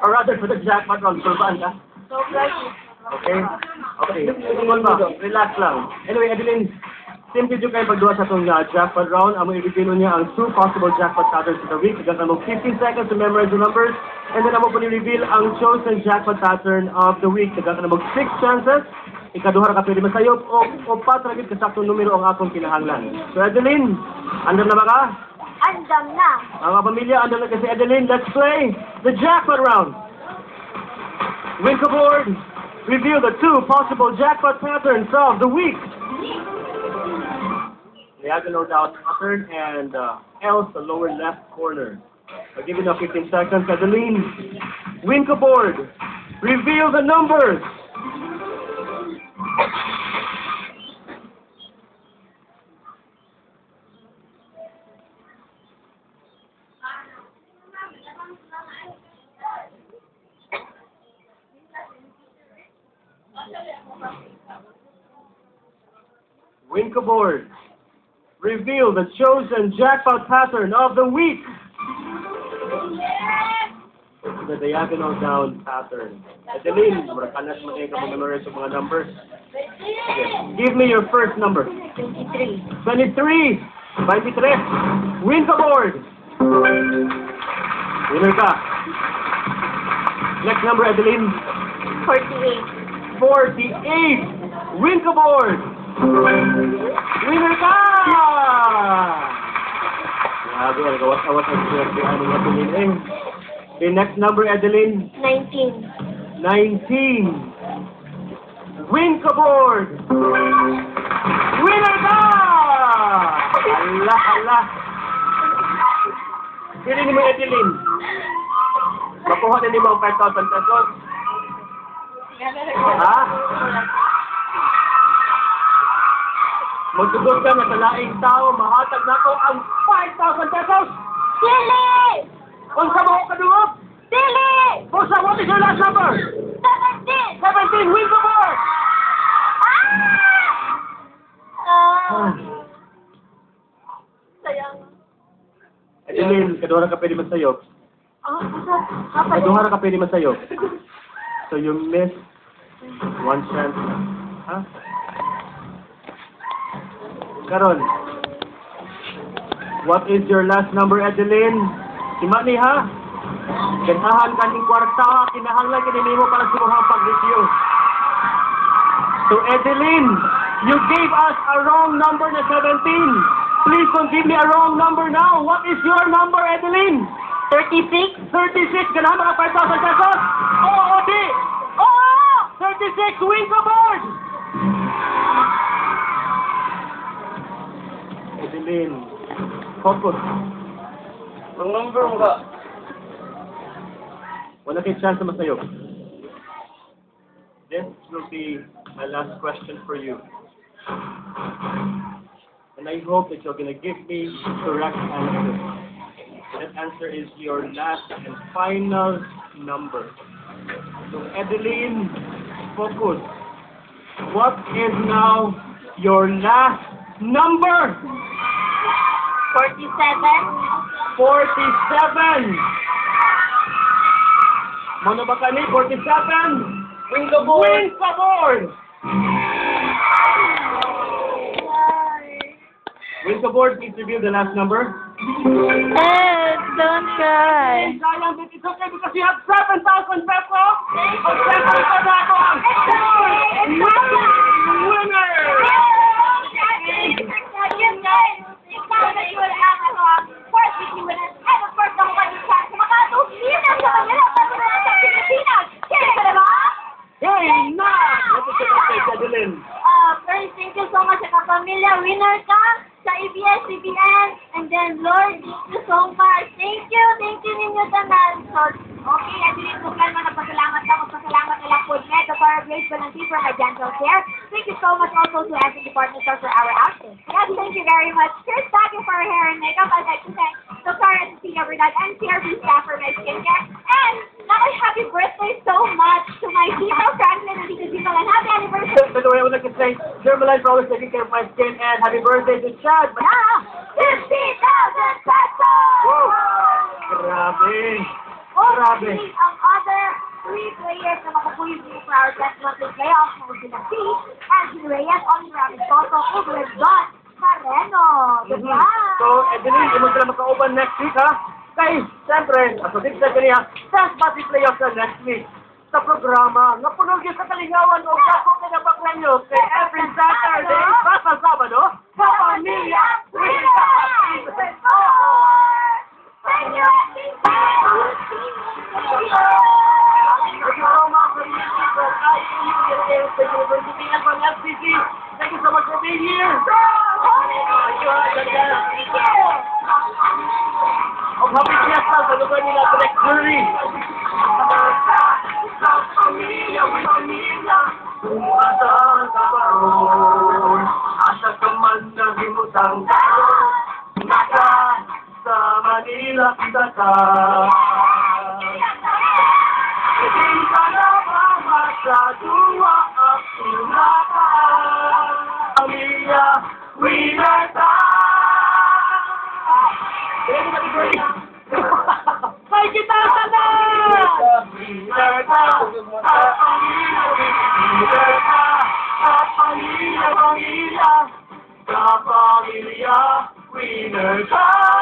Or rather, for the jackpot round, turbaan ka? Okay? Okay. Tingol ba? Relax lang. Anyway, Adeline, simple dito kayo pagduwa sa itong jackpot round. Amo i-reveal niya ang 2 possible jackpot patterns of the week. Hanggang mo 15 seconds to memorize the numbers. And then amo po ni-reveal ang chosen jackpot pattern of the week. Hanggang mo 6 chances. Ikaduha ka pwede masayop o patragit ka sa itong numero ang akong kinahanglan. So Adeline, andam na ba ka? Andam na. Mga pamilya, andam na kasi Adeline. Let's play the jackpot round. Winko board. Reveal the 2 possible jackpot patterns of the week. Diagonal down pattern and else the lower left corner. I'll give you now 15 seconds. Adeline, Winko board. Reveal the numbers. Winko board. Reveal the chosen jackpot pattern of the week. The diagonal down pattern. Adeline, marakanas mo kayo kung memorize yung mga numbers. Okay. Give me your first number. 23. 23. 23. Winko board. Winner ka. Next number, Adeline. 48. 48. Winko board. Winner ka! Grabe, nagawas-awas ang swerte ni Adeline eh. Okay, next number, Adeline. 19. 19. Winko board! Winner ka! Hala. Hindi ni mo, Adeline. Makuha na ni mo ang 5,000 pesos. Ha? Magtugod ka na sa laing tao, mahatag na ko ang 5,000 pesos! Dili! Kung sa mga kadungog! Dili! Kung sa what is your last number? 17! 17, win the board! Sayang. Adeline, kaduha ka pwede masayop. Kapag. Kaduha ka pwede masayop. So you missed 1 chance. Ha? Karon, what is your last number, Adeline? Sima ni ha? Ganahan kaning kwarta, kinahanglan kini mo para sa imong pag-review. So Adeline, you gave us a wrong number na 17. Please don't give me a wrong number now. What is your number, Adeline? 36? 36. Ganahan mga 5,000 pesos? Oo, di. Oo! 36, win the board! Adeline, focus. Ang number mo ba? Wala kayong chance na masayo. This will be my last question for you. And I hope that you're going to give me the correct answer. That answer is your last and final number. So Adeline, focus. What is now your last number? 47? 47! Mono ba kani? 47! Win the board! Win the board! Win the board, please reveal the last number. Don't cry. Sayang, but it's okay because you have 7,000 pesos! Ang pesos pa na ako ang winner! Hey, na! What is your message, Adeline? First, thank you so much sa kapamilya. Winner ka sa ABS-CBN. And then, Lord, thank you so much. Thank you ninyo tanan. So, okay, Adeline, kung kalma na pasalamat ka, magpasalamat nila po Neto para Grace Balanti for my dental care. Thank you so much also to Asset Department Store for our outfit. Yes, thank you very much. Chris Baggio for our hair and makeup. I'd like to thank Dr. and Cecilia Bernard and CRB staff for my skincare. And, happy birthday so much to my Tito Franklin and Tito Tito, and happy anniversary. By the way, I would like to say, Germalife for always taking care of my skin, and happy birthday to Chad! Yeah, 50,000 pesos! Grabe! Oh, Grabe. Ang other 3 players na makukulit mo for our best monthly playoffs na sila C, Angie Reyes, Oliver Amistoso, Ugler Don, Carreno. Diba? So, Edeline, hindi mo sila magka-open next week, ha? Kay, siyempre, as a big second niya, best monthly playoffs na next week. Sa programa, napunog yung sa kalingawan o kapag na napaklanyo kay every Saturday, sa Sabado, sa Pamilya Wika! Thank you! Thank you so much for being here! Ang happy fiesta sa lugar nila Direct Jury! Sa pamilya, tumatang sa baron, asa ka man na himutang naka sa Manila kita ka. Hindi ka na ba masyadua ang pinaka pamilya, winner ka! May kita ka na! Winner ka! At pamilya, winner ka! At pamilya, pamilya! Sa pamilya, winner ka!